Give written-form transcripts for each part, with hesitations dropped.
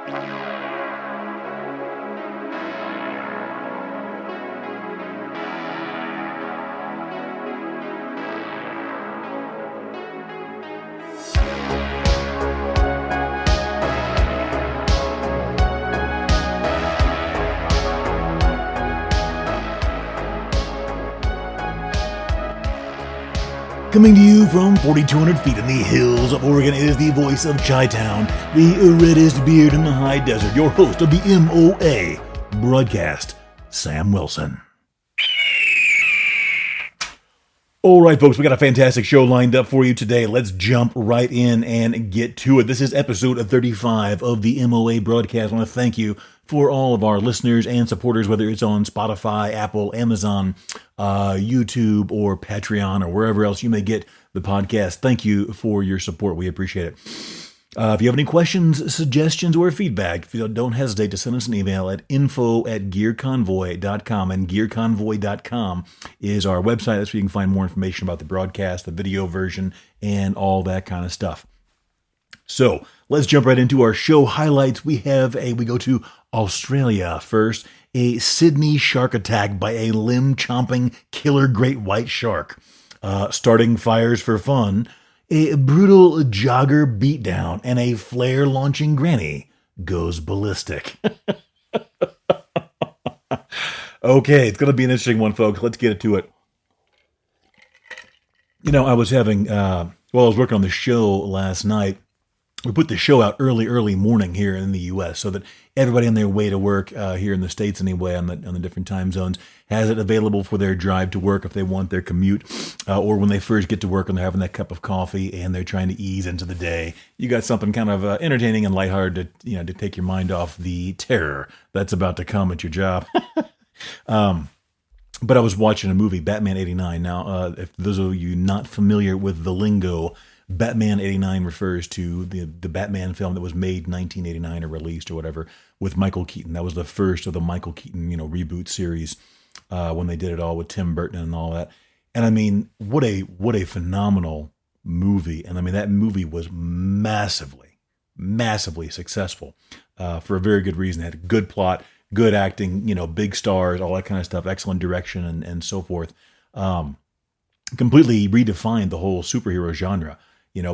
Coming to you from 4,200 feet in the hills of Oregon is the voice of Chi-Town, the reddest beard in the high desert, your host of the MOA broadcast, Sam Wilson. All right, folks, we got a fantastic show lined up for you today. Let's jump right in and get to it. This is episode 35 of the MOA broadcast. I want to thank you for all of our listeners and supporters, whether it's on Spotify, Apple, Amazon, YouTube, or Patreon, or wherever else you may get the podcast. Thank you for your support. We appreciate it. If you have any questions, suggestions, or feedback, don't hesitate to send us an email at info@gearconvoy.com. And gearconvoy.com is our website. That's where you can find more information about the broadcast, the video version, and all that kind of stuff. So let's jump right into our show highlights. We go to Australia first. A Sydney shark attack by a limb-chomping killer great white shark. Starting fires for fun. A brutal jogger beatdown, and a flare-launching granny goes ballistic. Okay, it's going to be an interesting one, folks. Let's get to it. You know, I was working on the show last night. We put the show out early morning here in the U.S. so that everybody on their way to work here in the States anyway, on the different time zones, has it available for their drive to work if they want their commute, or when they first get to work and they're having that cup of coffee and they're trying to ease into the day. You got something kind of entertaining and lighthearted to take your mind off the terror that's about to come at your job. But I was watching a movie, Batman 89. Now, if those of you not familiar with the lingo, Batman 89 refers to the Batman film that was made in 1989 or released or whatever with Michael Keaton. That was the first of the Michael Keaton, reboot series when they did it all with Tim Burton and all that. And I mean, what a phenomenal movie. And I mean, that movie was massively successful for a very good reason. It had a good plot, good acting, big stars, all that kind of stuff, excellent direction and so forth. Completely redefined the whole superhero genre.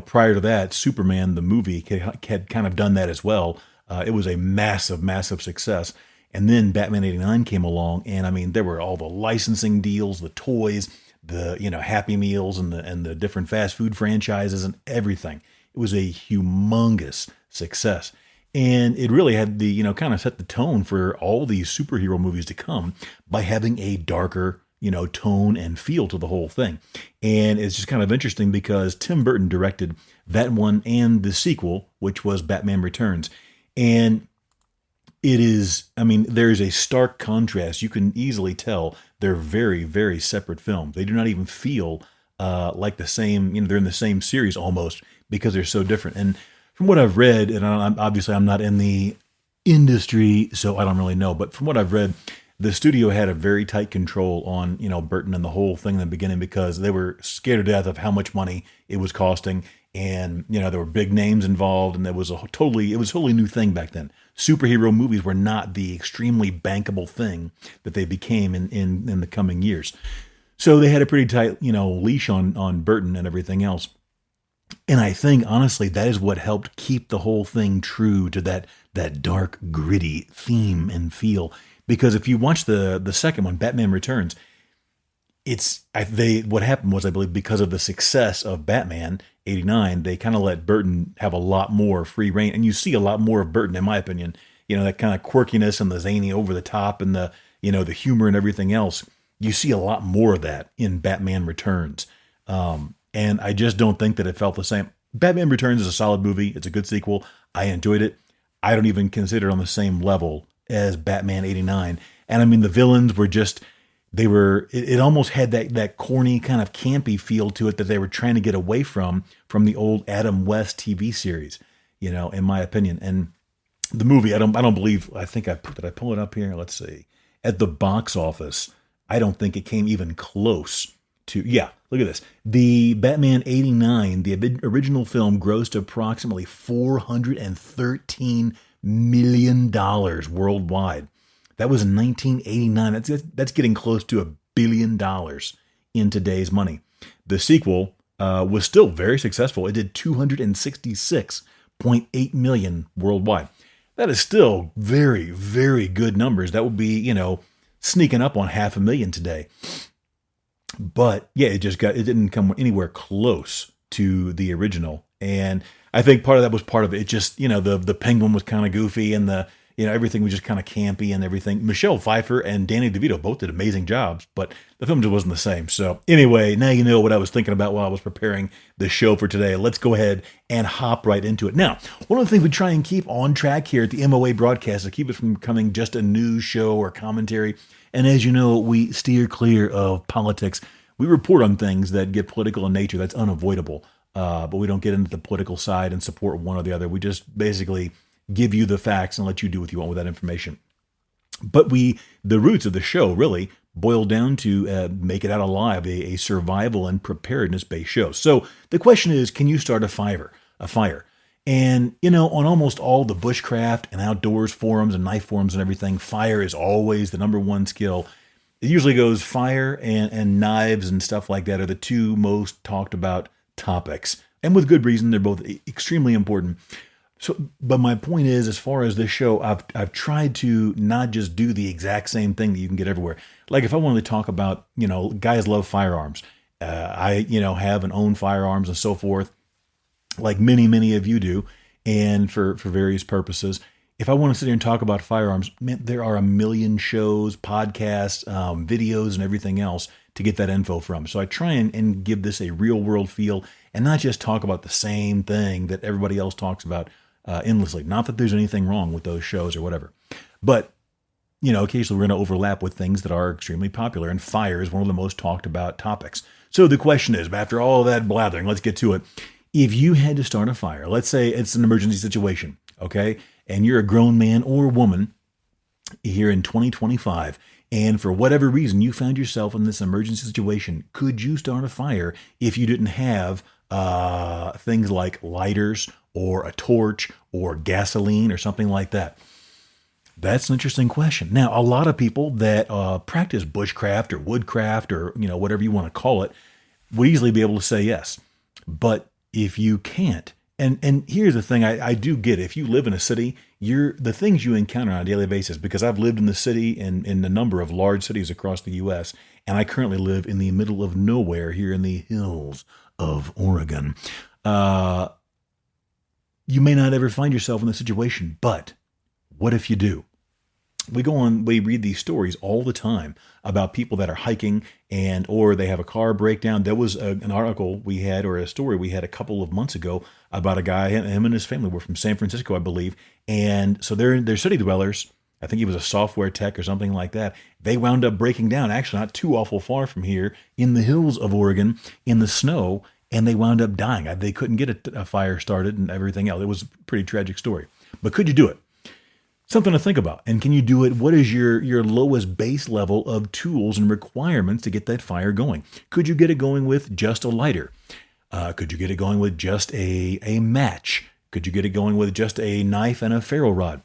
Prior to that, Superman, the movie, had kind of done that as well. It was a massive success. And then Batman 89 came along, and I mean, there were all the licensing deals, the toys, the, Happy Meals and the different fast food franchises and everything. It was a humongous success. And it really had the, kind of set the tone for all these superhero movies to come by having a darker tone and feel to the whole thing. And it's just kind of interesting because Tim Burton directed that one and the sequel, which was Batman Returns. And it is, there's a stark contrast. You can easily tell they're very, very separate films. They do not even feel like the same, they're in the same series almost because they're so different. And from what I've read, and I'm not in the industry, so I don't really know, but from what I've read, the studio had a very tight control on, Burton and the whole thing in the beginning because they were scared to death of how much money it was costing. And, there were big names involved, and it was a totally new thing back then. Superhero movies were not the extremely bankable thing that they became in the coming years. So they had a pretty tight, leash on Burton and everything else. And I think, honestly, that is what helped keep the whole thing true to that dark, gritty theme and feel. Because if you watch the second one, Batman Returns, what happened was, I believe, because of the success of Batman 89, they kind of let Burton have a lot more free reign. And you see a lot more of Burton, in my opinion, that kind of quirkiness and the zany over the top and the humor and everything else. You see a lot more of that in Batman Returns. And I just don't think that it felt the same. Batman Returns is a solid movie. It's a good sequel. I enjoyed it. I don't even consider it on the same level as Batman 89. And I mean, the villains were just, it almost had that corny kind of campy feel to it that they were trying to get away from the old Adam West TV series, in my opinion. And the movie, I think did I pull it up here? Let's see. At the box office, I don't think it came even close to, look at this. The Batman 89, the original film, grossed approximately $413 million worldwide. That was in 1989. That's getting close to $1 billion in today's money. The sequel was still very successful. It did 266.8 million worldwide. That is still very, very good numbers. That would be, sneaking up on 500,000 today. But yeah, it didn't come anywhere close to the original. And I think part of that was part of it. It just, the penguin was kind of goofy and everything was just kind of campy and everything. Michelle Pfeiffer and Danny DeVito both did amazing jobs, but the film just wasn't the same. So anyway, now you know what I was thinking about while I was preparing the show for today. Let's go ahead and hop right into it. Now, one of the things we try and keep on track here at the MOA broadcast is keep it from becoming just a news show or commentary. And as you know, we steer clear of politics. We report on things that get political in nature. That's unavoidable. But we don't get into the political side and support one or the other. We just basically give you the facts and let you do what you want with that information. But the roots of the show really boil down to make it out alive, a survival and preparedness-based show. So the question is, can you start a fire? And, on almost all the bushcraft and outdoors forums and knife forums and everything, fire is always the number one skill. It usually goes fire and knives and stuff like that are the two most talked about topics. And with good reason, they're both extremely important. So, but my point is, as far as this show, I've tried to not just do the exact same thing that you can get everywhere. Like if I wanted to talk about, guys love firearms. I have and own firearms and so forth, like many of you do, and for various purposes. If I want to sit here and talk about firearms, man, there are a million shows, podcasts, videos, and everything else to get that info from. So I try and give this a real world feel and not just talk about the same thing that everybody else talks about endlessly. Not that there's anything wrong with those shows or whatever. But, occasionally we're going to overlap with things that are extremely popular, and fire is one of the most talked about topics. So the question is, after all that blathering, let's get to it. If you had to start a fire, let's say it's an emergency situation, okay, and you're a grown man or woman here in 2025, and for whatever reason you found yourself in this emergency situation, could you start a fire if you didn't have things like lighters or a torch or gasoline or something like that? That's an interesting question. Now, a lot of people that practice bushcraft or woodcraft or whatever you want to call it would easily be able to say yes. But if you can't, and here's the thing, I do get it. If you live in a city, the things you encounter on a daily basis, because I've lived in the city and in a number of large cities across the U.S., and I currently live in the middle of nowhere here in the hills of Oregon. You may not ever find yourself in this situation, but what if you do? We read these stories all the time about people that are hiking or they have a car breakdown. There was an article we had, or a story we had a couple of months ago about a guy, him and his family were from San Francisco, I believe. And so they're city dwellers. I think he was a software tech or something like that. They wound up breaking down, actually not too awful far from here, in the hills of Oregon, in the snow, and they wound up dying. They couldn't get a fire started and everything else. It was a pretty tragic story. But could you do it? Something to think about. And can you do it? What is your lowest base level of tools and requirements to get that fire going? Could you get it going with just a lighter? Could you get it going with just a match? Could you get it going with just a knife and a ferro rod?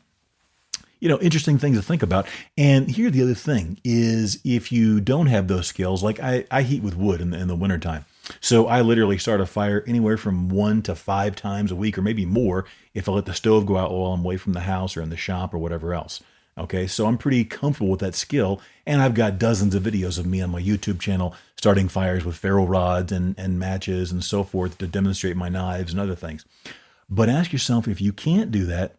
Interesting things to think about. And here the other thing is, if you don't have those skills, like I heat with wood in the wintertime. So I literally start a fire anywhere from 1 to 5 times a week, or maybe more, if I let the stove go out while I'm away from the house or in the shop or whatever else. Okay, so I'm pretty comfortable with that skill, and I've got dozens of videos of me on my YouTube channel starting fires with ferro rods and matches and so forth to demonstrate my knives and other things. But ask yourself, if you can't do that,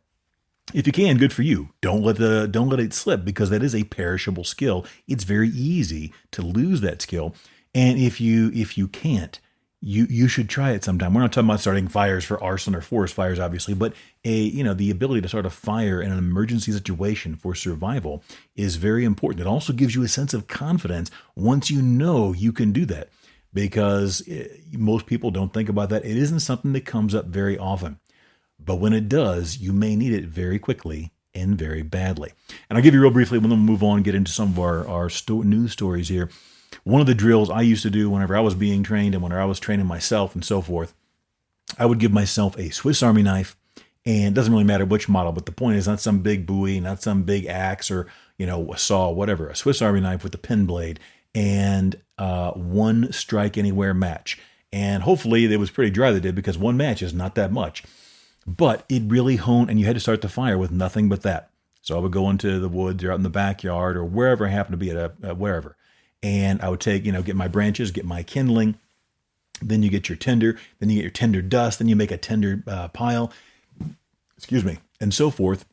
if you can, good for you. Don't let it slip, because that is a perishable skill. It's very easy to lose that skill. And if you can't, you should try it sometime. We're not talking about starting fires for arson or forest fires, obviously, but the ability to start a fire in an emergency situation for survival is very important. It also gives you a sense of confidence once you know you can do that, because most people don't think about that. It isn't something that comes up very often, but when it does, you may need it very quickly and very badly. And I'll give you real briefly, when we move on, get into some of our news stories here. One of the drills I used to do whenever I was being trained and whenever I was training myself and so forth, I would give myself a Swiss Army knife And it doesn't really matter which model, but the point is not some big buoy, not some big axe or, a saw, whatever, a Swiss Army knife with a pin blade and one strike anywhere match. And hopefully it was pretty dry that day because one match is not that much. But it really honed, and you had to start the fire with nothing but that. So I would go into the woods or out in the backyard or wherever I happened to be at wherever. And I would take, get my branches, get my kindling. Then you get your tinder, then you get your tinder dust, then you make a tinder pile, and so forth.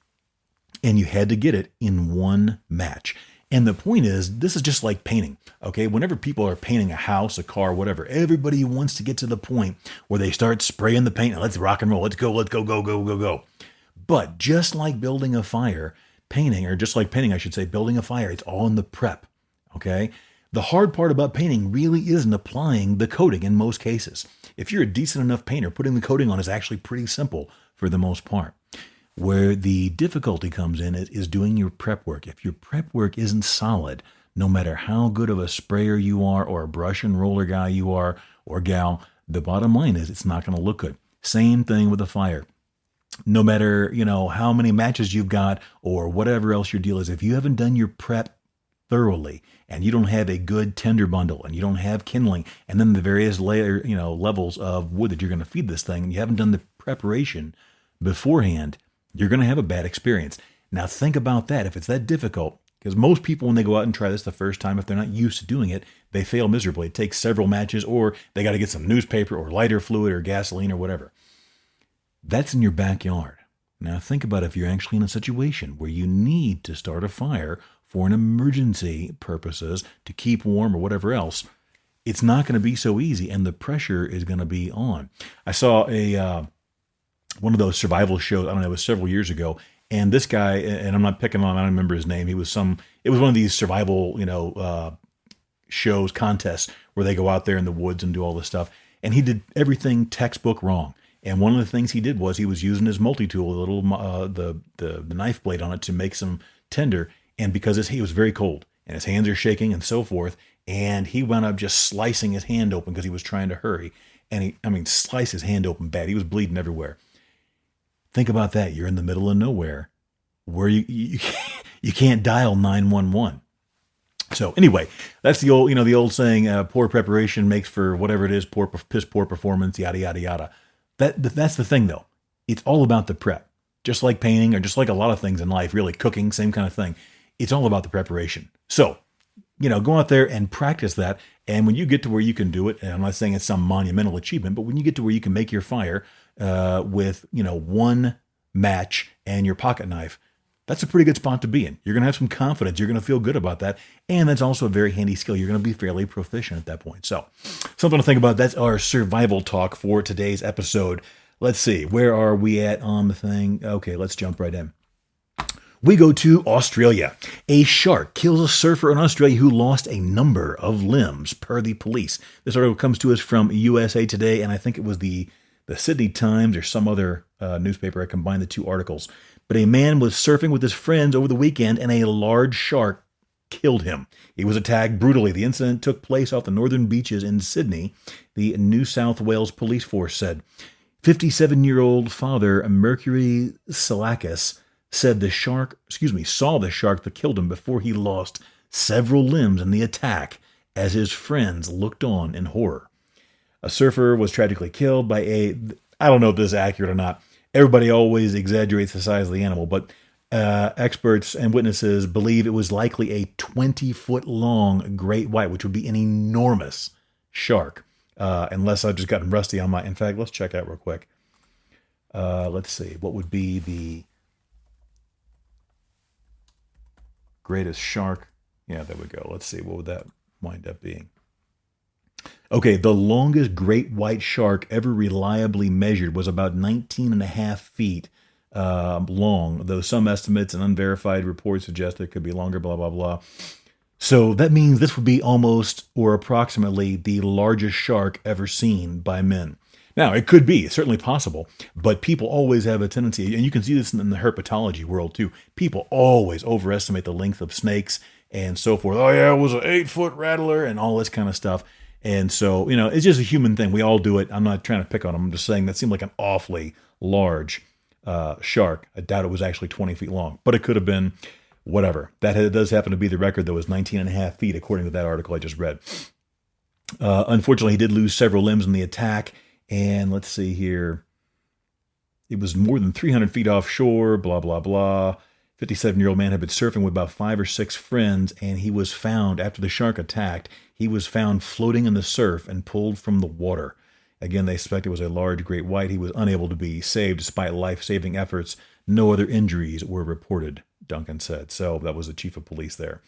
And you had to get it in one match. And the point is, this is just like painting, okay? Whenever people are painting a house, a car, whatever, everybody wants to get to the point where they start spraying the paint. Let's rock and roll. Let's go, go. But just like building a fire, building a fire, it's all in the prep, okay? The hard part about painting really isn't applying the coating in most cases. If you're a decent enough painter, putting the coating on is actually pretty simple for the most part. Where the difficulty comes in is doing your prep work. If your prep work isn't solid, no matter how good of a sprayer you are or a brush and roller guy you are or gal, the bottom line is it's not going to look good. Same thing with a fire. No matter, how many matches you've got or whatever else your deal is, if you haven't done your prep thoroughly and you don't have a good tinder bundle and you don't have kindling and then the various levels of wood that you're going to feed this thing and you haven't done the preparation beforehand, you're going to have a bad experience. Now think about that if it's that difficult, because most people when they go out and try this the first time, if they're not used to doing it, they fail miserably. It takes several matches or they got to get some newspaper or lighter fluid or gasoline or whatever. That's in your backyard. Now think about if you're actually in a situation where you need to start a fire for an emergency purposes to keep warm or whatever else. It's not going to be so easy and the pressure is going to be on. I saw one of those survival shows, I don't know, it was several years ago. And this guy, and I'm not picking on him, I don't remember his name. It was one of these survival, shows, contests where they go out there in the woods and do all this stuff. And he did everything textbook wrong. And one of the things he did was he was using his multi-tool, the knife blade on it to make some tinder. And because he was very cold and his hands are shaking and so forth. And he wound up just slicing his hand open because he was trying to hurry. And sliced his hand open bad. He was bleeding everywhere. Think about that. You're in the middle of nowhere where you can't dial 911. So anyway, that's the old saying, poor preparation makes for whatever it is, poor performance, yada, yada, yada. That's the thing though. It's all about the prep. Just like painting or just like a lot of things in life, really cooking, same kind of thing. It's all about the preparation. So, go out there and practice that. And when you get to where you can do it, and I'm not saying it's some monumental achievement, but when you get to where you can make your fire with, one match and your pocket knife, that's a pretty good spot to be in. You're going to have some confidence. You're going to feel good about that. And that's also a very handy skill. You're going to be fairly proficient at that point. So something to think about. That's our survival talk for today's episode. Let's see. Where are we at on the thing? Okay, let's jump right in. We go to Australia. A shark kills a surfer in Australia who lost a number of limbs, per the police. This article comes to us from USA Today, and I think it was the Sydney Times or some other newspaper. I combined the two articles. But a man was surfing with his friends over the weekend, and a large shark killed him. He was attacked brutally. The incident took place off the northern beaches in Sydney, the New South Wales police force said. 57-year-old father Mercury Salakis said saw the shark that killed him before he lost several limbs in the attack as his friends looked on in horror. A surfer was tragically killed by I don't know if this is accurate or not. Everybody always exaggerates the size of the animal, but experts and witnesses believe it was likely a 20-foot-long great white, which would be an enormous shark. Unless I've just gotten rusty on in fact, let's check out real quick. Let's see. What would be the greatest shark? Yeah, there we go. Let's see. What would that wind up being? Okay, the longest great white shark ever reliably measured was about 19 and a half feet long, though some estimates and unverified reports suggest it could be longer, blah, blah, blah. So that means this would be almost or approximately the largest shark ever seen by men. Now, it could be, it's certainly possible, but people always have a tendency, and you can see this in the herpetology world too, people always overestimate the length of snakes and so forth. Oh yeah, it was an 8-foot rattler and all this kind of stuff. And so, it's just a human thing. We all do it. I'm not trying to pick on them. I'm just saying that seemed like an awfully large shark. I doubt it was actually 20 feet long, but it could have been whatever. That does happen to be the record, though, was 19 and a half feet, according to that article I just read. Unfortunately, he did lose several limbs in the attack. And let's see here. It was more than 300 feet offshore, blah, blah, blah. 57-year-old man had been surfing with about 5 or 6 friends, and he was found, after the shark attacked, he was found floating in the surf and pulled from the water. Again, they suspect it was a large great white. He was unable to be saved despite life-saving efforts. No other injuries were reported, Duncan said. So that was the chief of police there.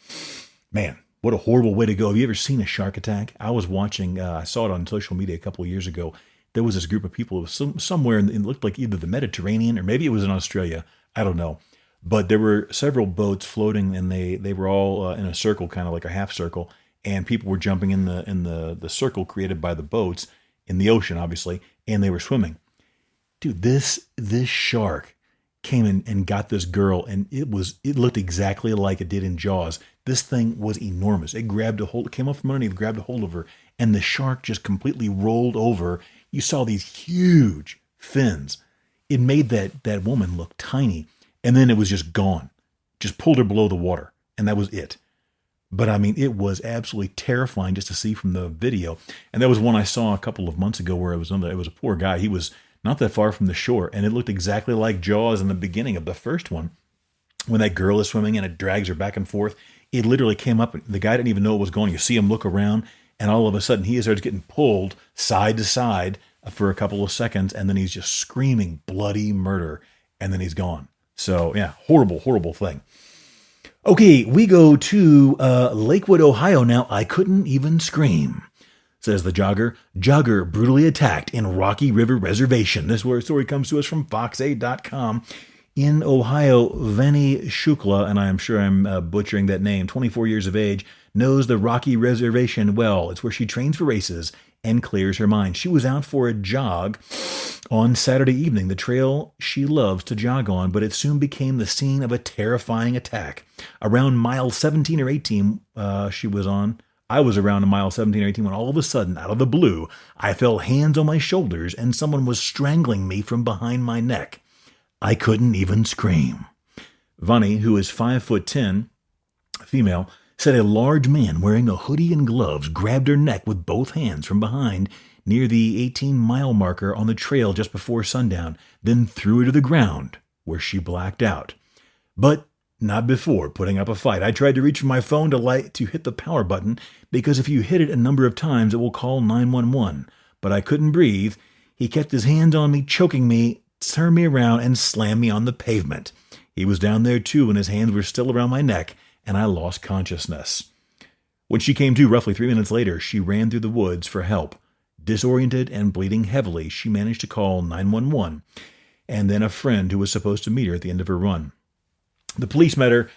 Man, what a horrible way to go. Have you ever seen a shark attack? I was watching, I saw it on social media a couple of years ago. There was this group of people, it was somewhere, it looked like either the Mediterranean or maybe it was in Australia. I don't know. But there were several boats floating, and they were all in a circle, kind of like a half circle, and people were jumping in the circle created by the boats in the ocean, obviously, and they were swimming. Dude, this shark came in and got this girl, and it looked exactly like it did in Jaws. This thing was enormous. It came up from underneath, grabbed a hold of her, and the shark just completely rolled over. You saw these huge fins. It made that woman look tiny. And then it was just gone. Just pulled her below the water. And that was it. But I mean, it was absolutely terrifying just to see from the video. And that was one I saw a couple of months ago where it was a poor guy. He was not that far from the shore. And it looked exactly like Jaws in the beginning of the first one. When that girl is swimming and it drags her back and forth. It literally came up. The guy didn't even know it was going. You see him look around. And all of a sudden he starts getting pulled side to side for a couple of seconds. And then he's just screaming bloody murder. And then he's gone. So, yeah, horrible, horrible thing. Okay, we go to Lakewood, Ohio now. I couldn't even scream, says the jogger. Jogger brutally attacked in Rocky River Reservation. This story comes to us from fox8.com. In Ohio, Vani Shukla, and I am sure I'm butchering that name, 24 years of age, knows the Rocky Reservation well. It's where she trains for races and clears her mind. She was out for a jog on Saturday evening, the trail she loves to jog on, but it soon became the scene of a terrifying attack. Around mile 17 or 18 I was around mile 17 or 18 when all of a sudden, out of the blue, I felt hands on my shoulders and someone was strangling me from behind my neck. I couldn't even scream. Vani, who is 5'10", female, said a large man wearing a hoodie and gloves grabbed her neck with both hands from behind near the 18-mile marker on the trail just before sundown, then threw her to the ground, where she blacked out. But not before putting up a fight. I tried to reach for my phone to hit the power button, because if you hit it a number of times, it will call 911. But I couldn't breathe. He kept his hands on me, choking me, turned me around, and slammed me on the pavement. He was down there too, and his hands were still around my neck, and I lost consciousness. When she came to roughly 3 minutes later, she ran through the woods for help. Disoriented and bleeding heavily, she managed to call 911, and then a friend who was supposed to meet her at the end of her run. The police met her.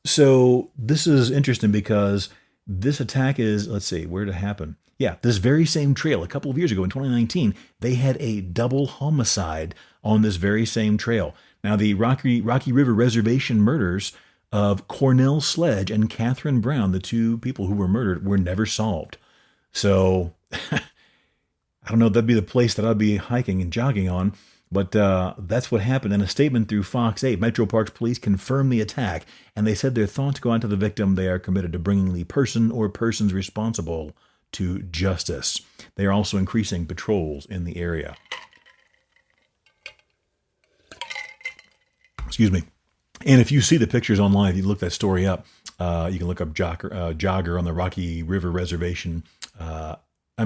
So this is interesting because this attack is, let's see, where did it happen? Yeah, this very same trail, a couple of years ago in 2019, they had a double homicide on this very same trail. Now, the Rocky River Reservation murders of Cornell Sledge and Catherine Brown, the two people who were murdered, were never solved. So, I don't know if that'd be the place that I'd be hiking and jogging on, but that's what happened. In a statement through Fox 8, Metro Parks Police confirmed the attack, and they said their thoughts go out to the victim. They are committed to bringing the person or persons responsible to justice. They are also increasing patrols in the area. Excuse me. And if you see the pictures online, if you look that story up, you can look up jogger on the Rocky River Reservation.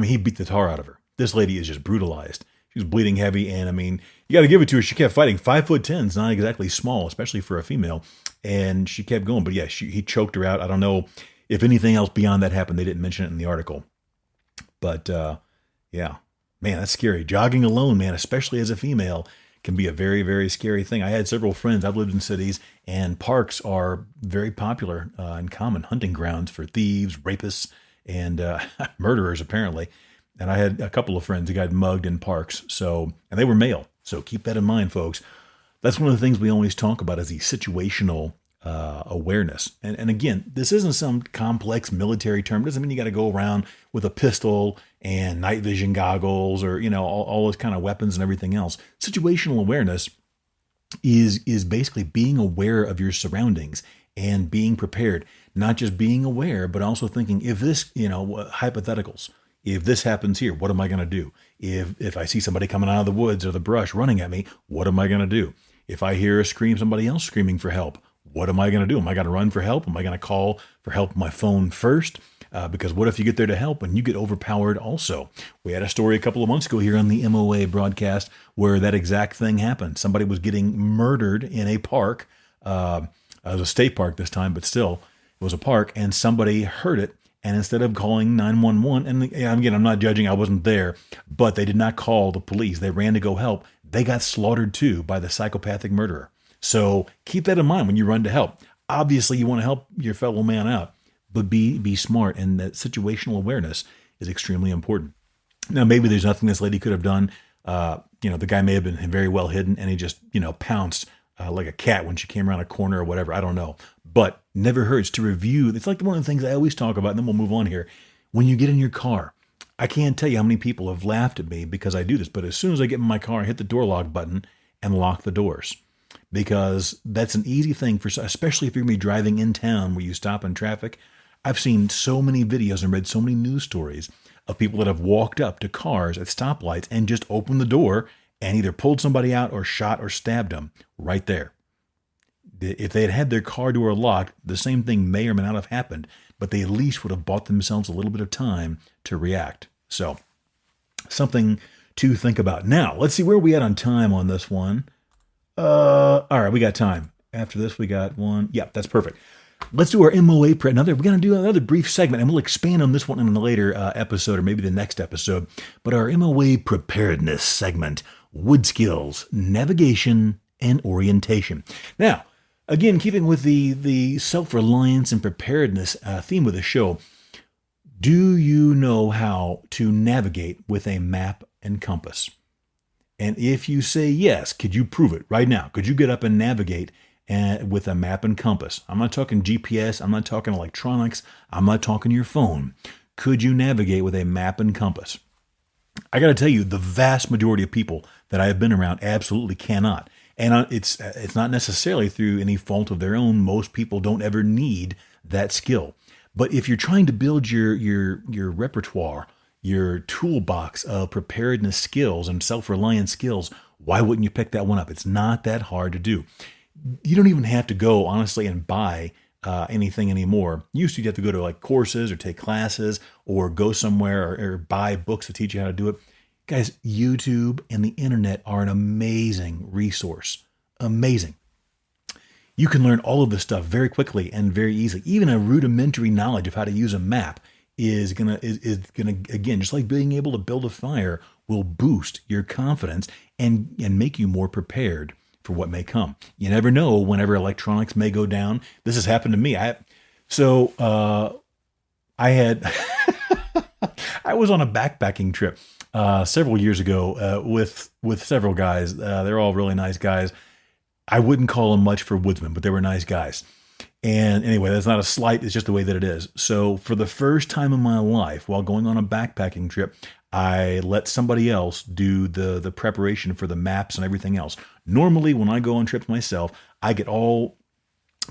He beat the tar out of her. This lady is just brutalized. She was bleeding heavy, and you got to give it to her. She kept fighting. 5'10" is not exactly small, especially for a female, and she kept going. But yeah, he choked her out. I don't know if anything else beyond that happened. They didn't mention it in the article. But yeah, man, that's scary. Jogging alone, man, especially as a female, can be a very, very scary thing. I had several friends. I've lived in cities, and parks are very popular and common hunting grounds for thieves, rapists, and murderers, apparently. And I had a couple of friends who got mugged in parks, and they were male. So keep that in mind, folks. That's one of the things we always talk about is the situational awareness. And again, this isn't some complex military term. It doesn't mean you got to go around with a pistol and night vision goggles or, all those kind of weapons and everything else. Situational awareness is basically being aware of your surroundings and being prepared, not just being aware, but also thinking, if this, hypotheticals, if this happens here, what am I going to do? If I see somebody coming out of the woods or the brush running at me, what am I going to do? If I hear a scream, somebody else screaming for help, what am I going to do? Am I going to run for help? Am I going to call for help on my phone first? Because what if you get there to help and you get overpowered also? We had a story a couple of months ago here on the MOA broadcast where that exact thing happened. Somebody was getting murdered in a park. It was a state park this time, but still, it was a park, and somebody heard it. And instead of calling 911, and again, I'm not judging, I wasn't there, but they did not call the police. They ran to go help. They got slaughtered too by the psychopathic murderer. So keep that in mind when you run to help. Obviously, you want to help your fellow man out, but be smart, and that situational awareness is extremely important. Now, maybe there's nothing this lady could have done. The guy may have been very well hidden, and he just, pounced like a cat when she came around a corner or whatever. I don't know. But never hurts to review. It's like one of the things I always talk about, and then we'll move on here. When you get in your car, I can't tell you how many people have laughed at me because I do this, but as soon as I get in my car, I hit the door lock button and lock the doors. Because that's an easy thing especially if you're going to be driving in town where you stop in traffic. I've seen so many videos and read so many news stories of people that have walked up to cars at stoplights and just opened the door and either pulled somebody out or shot or stabbed them right there. If they had had their car door locked, the same thing may or may not have happened, but they at least would have bought themselves a little bit of time to react. So, something to think about. Now, let's see where we at on time on this one. All right, we got time. After this, we got one. Yep, that's perfect. Let's do our MOA prep. We're going to do another brief segment, and we'll expand on this one in a later episode, or maybe the next episode. But our MOA preparedness segment, wood skills, navigation, and orientation. Now, again, keeping with the self-reliance and preparedness theme of the show, do you know how to navigate with a map and compass? And if you say yes, could you prove it right now? Could you get up and navigate with a map and compass? I'm not talking GPS. I'm not talking electronics. I'm not talking your phone. Could you navigate with a map and compass? I got to tell you, the vast majority of people that I have been around absolutely cannot. And it's not necessarily through any fault of their own. Most people don't ever need that skill. But if you're trying to build your repertoire, your toolbox of preparedness skills and self-reliance skills, why wouldn't you pick that one up? It's not that hard to do. You don't even have to go, honestly, and buy anything anymore. Used to, you have to go to like courses or take classes or go somewhere or buy books to teach you how to do it. Guys, YouTube and the internet are an amazing resource. Amazing. You can learn all of this stuff very quickly and very easily. Even a rudimentary knowledge of how to use a map is gonna again, just like being able to build a fire, will boost your confidence and make you more prepared for what may come. You never know whenever electronics may go down. This has happened to me. I had I was on a backpacking trip several years ago with several guys. They're all really nice guys. I wouldn't call them much for woodsmen, but they were nice guys. And anyway, that's not a slight. It's just the way that it is. So for the first time in my life, while going on a backpacking trip, I let somebody else do the preparation for the maps and everything else. Normally, when I go on trips myself, I get all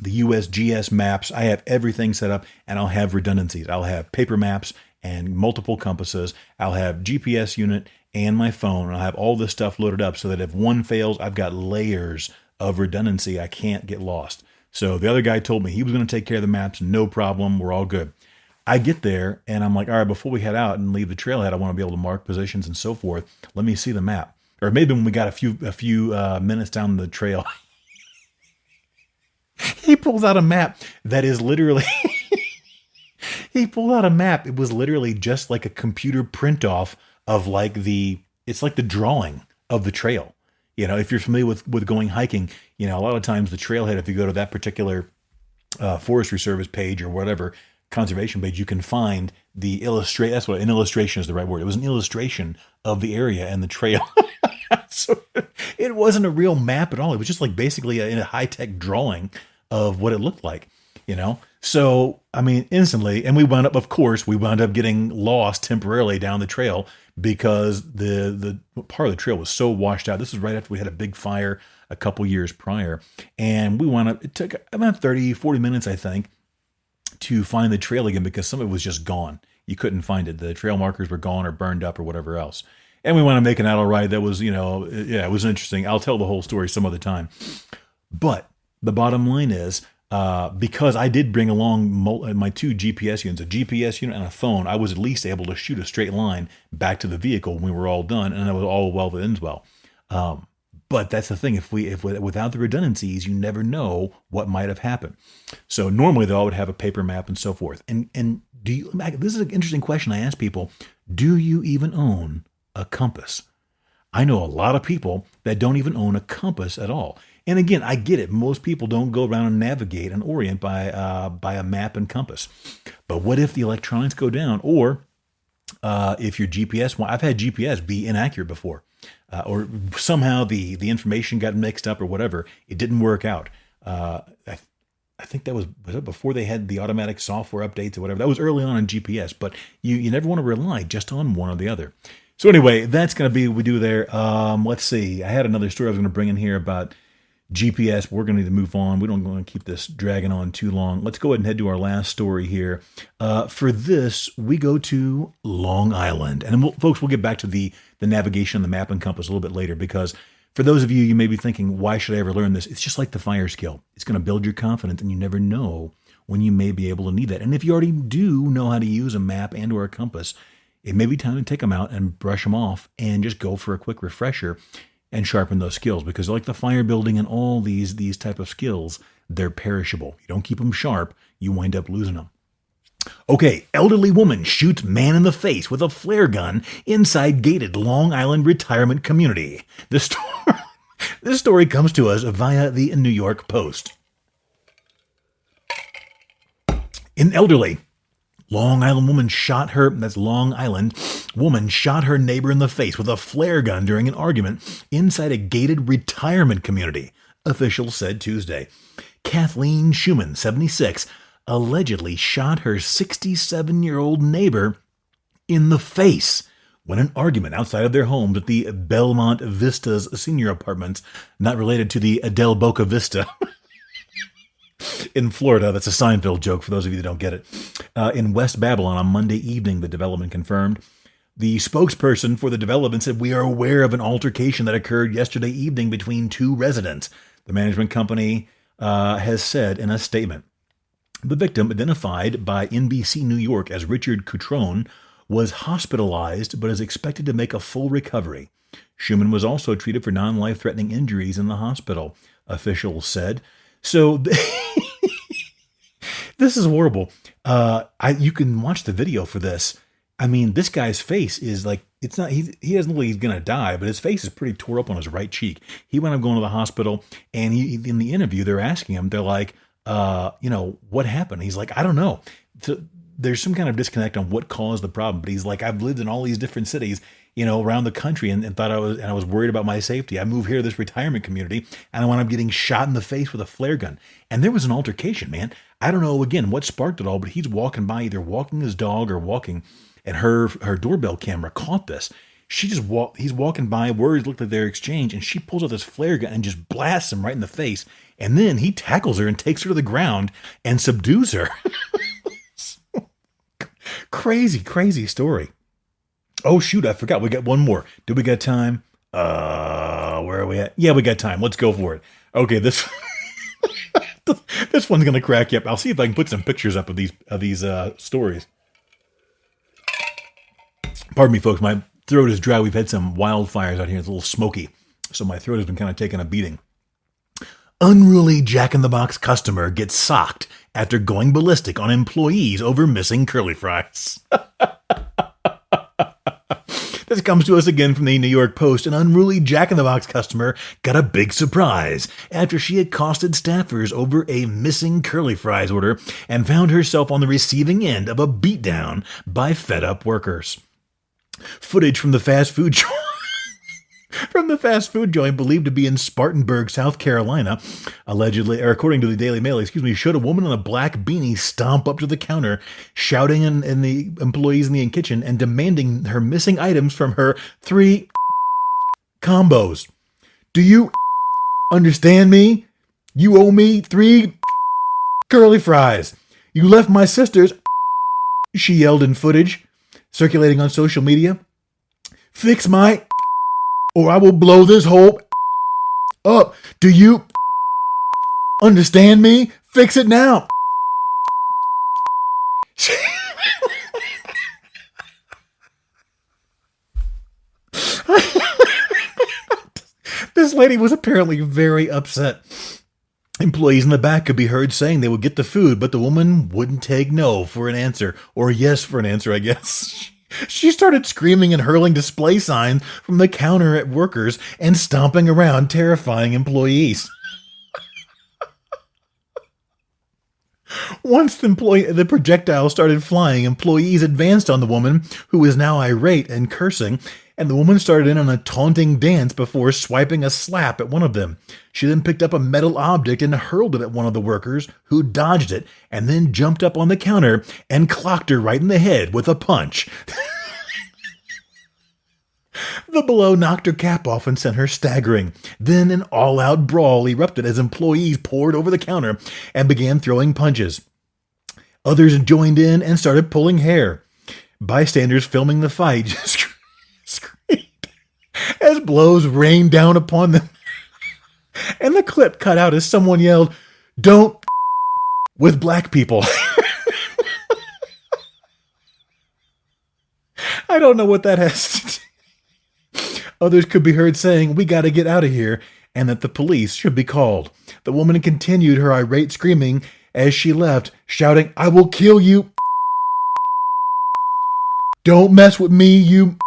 the USGS maps. I have everything set up, and I'll have redundancies. I'll have paper maps and multiple compasses. I'll have GPS unit and my phone. And I'll have all this stuff loaded up so that if one fails, I've got layers of redundancy. I can't get lost. So the other guy told me he was going to take care of the maps. No problem. We're all good. I get there and I'm like, all right, before we head out and leave the trailhead, I want to be able to mark positions and so forth. Let me see the map. Or maybe when we got a few minutes down the trail, he pulls out a map that is literally, he pulled out a map. It was literally just like a computer print off of it's like the drawing of the trail. You know, if you're familiar with going hiking, you know, a lot of times the trailhead, if you go to that particular Forestry Service page or whatever, conservation page, you can find the illustration. That's what an illustration is, the right word. It was an illustration of the area and the trail. So it wasn't a real map at all. It was just like basically a high-tech drawing of what it looked like, you know? So, I mean, instantly, and we wound up getting lost temporarily down the trail because the part of the trail was so washed out. This was right after we had a big fire a couple years prior. And we wound up, it took about 30, 40 minutes, I think, to find the trail again because some of it was just gone. You couldn't find it. The trail markers were gone or burned up or whatever else. And we wound up making out all right. That was, it was interesting. I'll tell the whole story some other time. But the bottom line is, because I did bring along my two GPS units, a GPS unit and a phone, I was at least able to shoot a straight line back to the vehicle when we were all done, and it was all well that ends well. But that's the thing. If without the redundancies, you never know what might have happened. So normally, though, I would have a paper map and so forth. And this is an interesting question I ask people. Do you even own a compass? I know a lot of people that don't even own a compass at all. And again, I get it. Most people don't go around and navigate and orient by a map and compass. But what if the electronics go down, or if your GPS? I've had GPS be inaccurate before, or somehow the information got mixed up or whatever. It didn't work out. I think that was it before they had the automatic software updates or whatever. That was early on in GPS. But you never want to rely just on one or the other. So anyway, that's going to be what we do there. Let's see. I had another story I was going to bring in here about GPS, but we're going to need to move on. We don't want to keep this dragging on too long. Let's go ahead and head to our last story here. For this, we go to Long Island. And folks, we'll get back to the navigation, the map and compass a little bit later, because for those of you, you may be thinking, why should I ever learn this? It's just like the fire skill. It's going to build your confidence, and you never know when you may be able to need that. And if you already do know how to use a map and or a compass, it may be time to take them out and brush them off and just go for a quick refresher and sharpen those skills, because like the fire building and all these type of skills, they're perishable. You don't keep them sharp, you wind up losing them. Okay, elderly woman shoots man in the face with a flare gun inside gated Long Island retirement community. This story comes to us via the New York Post. An elderly Long Island woman shot her neighbor in the face with a flare gun during an argument inside a gated retirement community, officials said Tuesday. Kathleen Schumann, 76, allegedly shot her 67-year-old neighbor in the face when an argument outside of their homes at the Belmont Vistas senior apartments, not related to the Del Boca Vista, in Florida. That's a Seinfeld joke for those of you that don't get it. In West Babylon on Monday evening, the development confirmed. The spokesperson for the development said, "We are aware of an altercation that occurred yesterday evening between two residents," the management company has said in a statement. The victim, identified by NBC New York as Richard Cutrone, was hospitalized but is expected to make a full recovery. Schumann was also treated for non-life-threatening injuries in the hospital, officials said. So this is horrible. You can watch the video for this. I mean, this guy's face is like, it's not, he doesn't look like he's going to die, but his face is pretty tore up on his right cheek. He wound up going to the hospital, and in the interview, they're asking him, they're like, what happened? He's like, I don't know. So there's some kind of disconnect on what caused the problem, but he's like, I've lived in all these different cities, around the country, and thought I was worried about my safety. I moved here to this retirement community, and I wound up getting shot in the face with a flare gun. And there was an altercation, man. I don't know, again, what sparked it all, but he's walking by, either walking his dog or walking, and her doorbell camera caught this. He's walking by, words look like they're exchanged, and she pulls out this flare gun and just blasts him right in the face. And then he tackles her and takes her to the ground and subdues her. Crazy, crazy story. Oh, shoot, I forgot. We got one more. Do we got time? Where are we at? Yeah, we got time. Let's go for it. Okay, this one's going to crack you up. I'll see if I can put some pictures up of these stories. Pardon me, folks. My throat is dry. We've had some wildfires out here. It's a little smoky, so my throat has been kind of taking a beating. Unruly Jack-in-the-Box customer gets socked after going ballistic on employees over missing curly fries. This comes to us again from the New York Post. An unruly Jack-in-the-Box customer got a big surprise after she accosted staffers over a missing curly fries order and found herself on the receiving end of a beatdown by fed-up workers. Footage from the fast food from the fast food joint believed to be in Spartanburg, South Carolina, allegedly, or according to the Daily Mail, showed a woman in a black beanie stomp up to the counter, shouting in the employees in the kitchen and demanding her missing items from her 3 combos. Do you understand me? You owe me 3 curly fries. You left my sister's, she yelled in footage circulating on social media. Fix my, or I will blow this whole up. Do you understand me? Fix it now. This lady was apparently very upset. Employees in the back could be heard saying they would get the food, but the woman wouldn't take no for an answer, or yes for an answer, I guess. She started screaming and hurling display signs from the counter at workers and stomping around, terrifying employees. Once the projectile started flying, employees advanced on the woman, who was now irate and cursing, and the woman started in on a taunting dance before swiping a slap at one of them. She then picked up a metal object and hurled it at one of the workers, who dodged it, and then jumped up on the counter and clocked her right in the head with a punch. The blow knocked her cap off and sent her staggering. Then an all-out brawl erupted as employees poured over the counter and began throwing punches. Others joined in and started pulling hair. Bystanders filming the fight screamed as blows rained down upon them. And the clip cut out as someone yelled, "Don't with black people." I don't know what that has to do. Others could be heard saying, "We got to get out of here," and that the police should be called. The woman continued her irate screaming as she left, shouting, "I will kill you. Don't mess with me, you."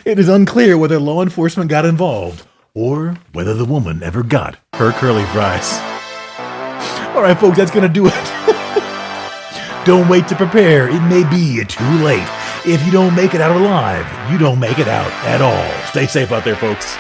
It is unclear whether law enforcement got involved or whether the woman ever got her curly fries. All right, folks, that's going to do it. Don't wait to prepare. It may be too late. If you don't make it out alive, you don't make it out at all. Stay safe out there, folks.